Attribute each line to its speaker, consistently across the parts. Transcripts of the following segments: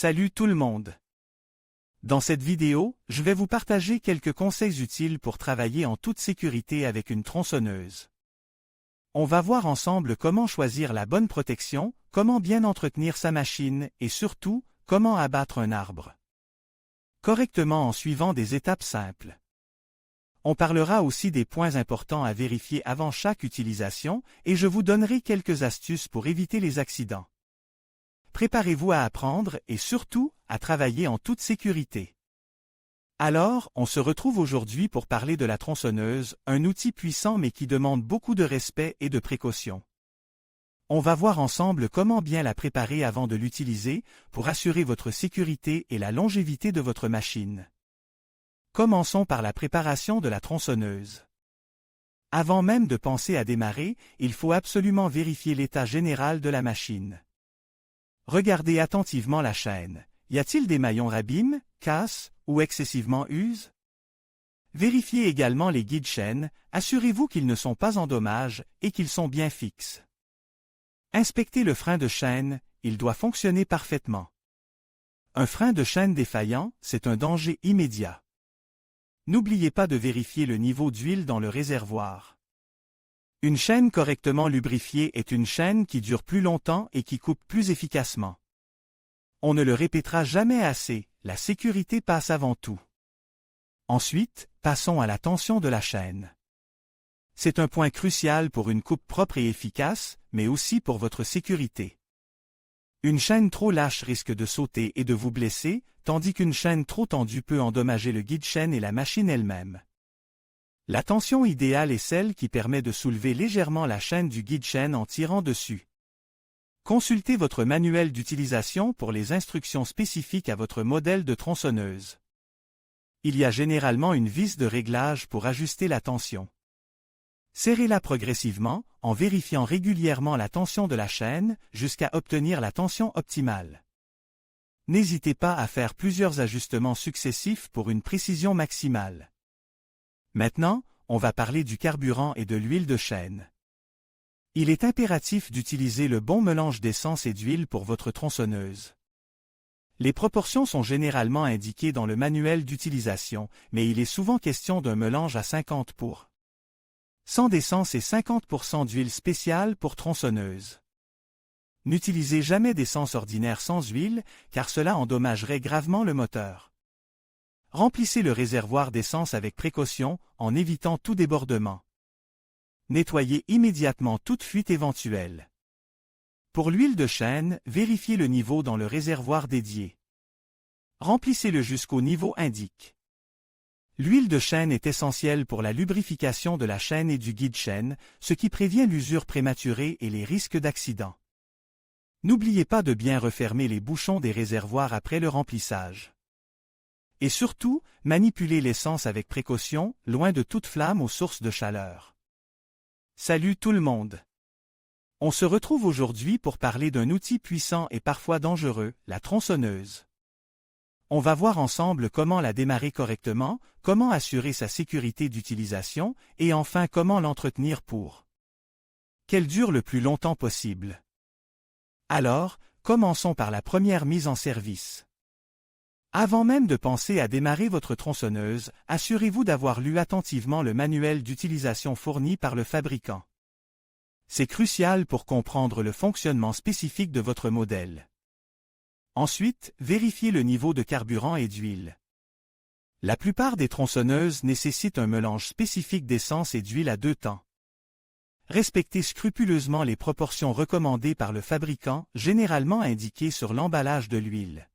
Speaker 1: Salut tout le monde! Dans cette vidéo, je vais vous partager quelques conseils utiles pour travailler en toute sécurité avec une tronçonneuse. On va voir ensemble comment choisir la bonne protection, comment bien entretenir sa machine et surtout, comment abattre un arbre correctement en suivant des étapes simples. On parlera aussi des points importants à vérifier avant chaque utilisation et je vous donnerai quelques astuces pour éviter les accidents. Préparez-vous à apprendre et surtout, à travailler en toute sécurité. Alors, on se retrouve aujourd'hui pour parler de la tronçonneuse, un outil puissant mais qui demande beaucoup de respect et de précaution. On va voir ensemble comment bien la préparer avant de l'utiliser pour assurer votre sécurité et la longévité de votre machine. Commençons par la préparation de la tronçonneuse. Avant même de penser à démarrer, il faut absolument vérifier l'état général de la machine. Regardez attentivement la chaîne. Y a-t-il des maillons abîmes, cassent ou excessivement usent? Vérifiez également les guides chaînes, assurez-vous qu'ils ne sont pas en dommages et qu'ils sont bien fixes. Inspectez le frein de chaîne, il doit fonctionner parfaitement. Un frein de chaîne défaillant, c'est un danger immédiat. N'oubliez pas de vérifier le niveau d'huile dans le réservoir. Une chaîne correctement lubrifiée est une chaîne qui dure plus longtemps et qui coupe plus efficacement. On ne le répétera jamais assez, la sécurité passe avant tout. Ensuite, passons à la tension de la chaîne. C'est un point crucial pour une coupe propre et efficace, mais aussi pour votre sécurité. Une chaîne trop lâche risque de sauter et de vous blesser, tandis qu'une chaîne trop tendue peut endommager le guide-chaîne et la machine elle-même. La tension idéale est celle qui permet de soulever légèrement la chaîne du guide-chaîne en tirant dessus. Consultez votre manuel d'utilisation pour les instructions spécifiques à votre modèle de tronçonneuse. Il y a généralement une vis de réglage pour ajuster la tension. Serrez-la progressivement, en vérifiant régulièrement la tension de la chaîne, jusqu'à obtenir la tension optimale. N'hésitez pas à faire plusieurs ajustements successifs pour une précision maximale. Maintenant, on va parler du carburant et de l'huile de chaîne. Il est impératif d'utiliser le bon mélange d'essence et d'huile pour votre tronçonneuse. Les proportions sont généralement indiquées dans le manuel d'utilisation, mais il est souvent question d'un mélange à 50%. 100 d'essence et 50% d'huile spéciale pour tronçonneuse. N'utilisez jamais d'essence ordinaire sans huile, car cela endommagerait gravement le moteur. Remplissez le réservoir d'essence avec précaution, en évitant tout débordement. Nettoyez immédiatement toute fuite éventuelle. Pour l'huile de chaîne, vérifiez le niveau dans le réservoir dédié. Remplissez-le jusqu'au niveau indique. L'huile de chaîne est essentielle pour la lubrification de la chaîne et du guide-chaîne, ce qui prévient l'usure prématurée et les risques d'accident. N'oubliez pas de bien refermer les bouchons des réservoirs après le remplissage. Et surtout, manipulez l'essence avec précaution, loin de toute flamme aux sources de chaleur. Salut tout le monde! On se retrouve aujourd'hui pour parler d'un outil puissant et parfois dangereux, la tronçonneuse. On va voir ensemble comment la démarrer correctement, comment assurer sa sécurité d'utilisation et enfin comment l'entretenir pour qu'elle dure le plus longtemps possible. Alors, commençons par la première mise en service. Avant même de penser à démarrer votre tronçonneuse, assurez-vous d'avoir lu attentivement le manuel d'utilisation fourni par le fabricant. C'est crucial pour comprendre le fonctionnement spécifique de votre modèle. Ensuite, vérifiez le niveau de carburant et d'huile. La plupart des tronçonneuses nécessitent un mélange spécifique d'essence et d'huile à 2 temps. Respectez scrupuleusement les proportions recommandées par le fabricant, généralement indiquées sur l'emballage de l'huile.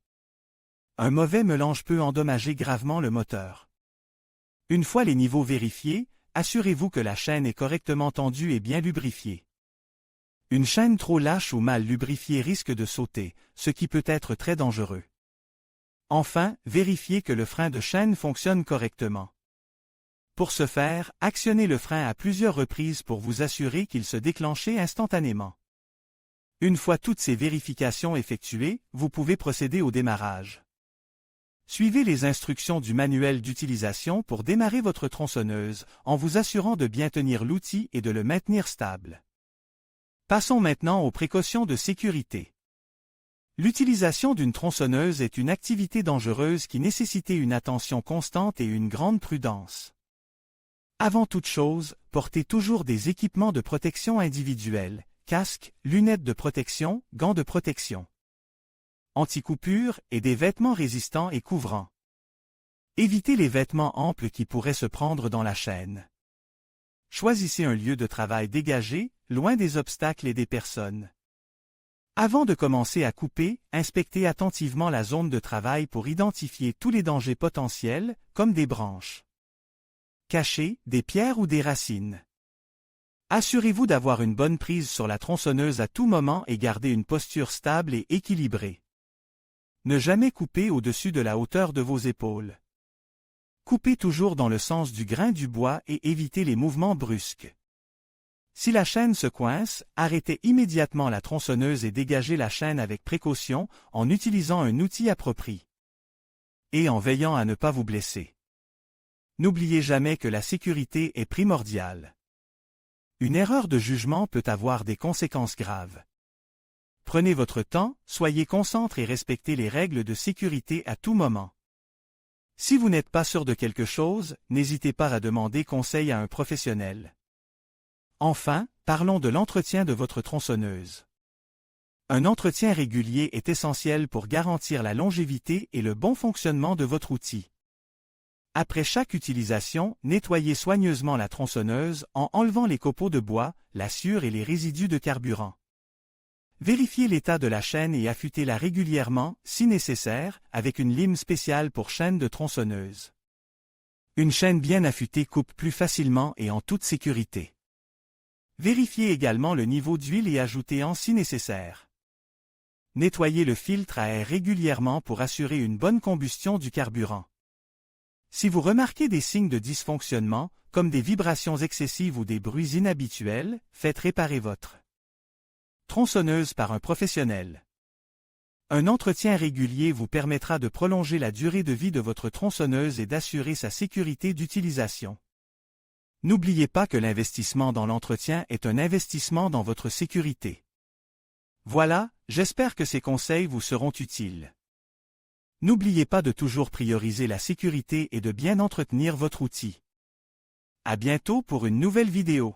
Speaker 1: Un mauvais mélange peut endommager gravement le moteur. Une fois les niveaux vérifiés, assurez-vous que la chaîne est correctement tendue et bien lubrifiée. Une chaîne trop lâche ou mal lubrifiée risque de sauter, ce qui peut être très dangereux. Enfin, vérifiez que le frein de chaîne fonctionne correctement. Pour ce faire, actionnez le frein à plusieurs reprises pour vous assurer qu'il se déclenche instantanément. Une fois toutes ces vérifications effectuées, vous pouvez procéder au démarrage. Suivez les instructions du manuel d'utilisation pour démarrer votre tronçonneuse, en vous assurant de bien tenir l'outil et de le maintenir stable. Passons maintenant aux précautions de sécurité. L'utilisation d'une tronçonneuse est une activité dangereuse qui nécessite une attention constante et une grande prudence. Avant toute chose, portez toujours des équipements de protection individuelle, casque, lunettes de protection, gants de protection, anti-coupure et des vêtements résistants et couvrants. Évitez les vêtements amples qui pourraient se prendre dans la chaîne. Choisissez un lieu de travail dégagé, loin des obstacles et des personnes. Avant de commencer à couper, inspectez attentivement la zone de travail pour identifier tous les dangers potentiels, comme des branches cachées, des pierres ou des racines. Assurez-vous d'avoir une bonne prise sur la tronçonneuse à tout moment et gardez une posture stable et équilibrée. Ne jamais couper au-dessus de la hauteur de vos épaules. Coupez toujours dans le sens du grain du bois et évitez les mouvements brusques. Si la chaîne se coince, arrêtez immédiatement la tronçonneuse et dégagez la chaîne avec précaution en utilisant un outil approprié. Et en veillant à ne pas vous blesser. N'oubliez jamais que la sécurité est primordiale. Une erreur de jugement peut avoir des conséquences graves. Prenez votre temps, soyez concentrés et respectez les règles de sécurité à tout moment. Si vous n'êtes pas sûr de quelque chose, n'hésitez pas à demander conseil à un professionnel. Enfin, parlons de l'entretien de votre tronçonneuse. Un entretien régulier est essentiel pour garantir la longévité et le bon fonctionnement de votre outil. Après chaque utilisation, nettoyez soigneusement la tronçonneuse en enlevant les copeaux de bois, la sciure et les résidus de carburant. Vérifiez l'état de la chaîne et affûtez-la régulièrement, si nécessaire, avec une lime spéciale pour chaîne de tronçonneuse. Une chaîne bien affûtée coupe plus facilement et en toute sécurité. Vérifiez également le niveau d'huile et ajoutez-en si nécessaire. Nettoyez le filtre à air régulièrement pour assurer une bonne combustion du carburant. Si vous remarquez des signes de dysfonctionnement, comme des vibrations excessives ou des bruits inhabituels, faites réparer votre tronçonneuse par un professionnel. Un entretien régulier vous permettra de prolonger la durée de vie de votre tronçonneuse et d'assurer sa sécurité d'utilisation. N'oubliez pas que l'investissement dans l'entretien est un investissement dans votre sécurité. Voilà, j'espère que ces conseils vous seront utiles. N'oubliez pas de toujours prioriser la sécurité et de bien entretenir votre outil. À bientôt pour une nouvelle vidéo.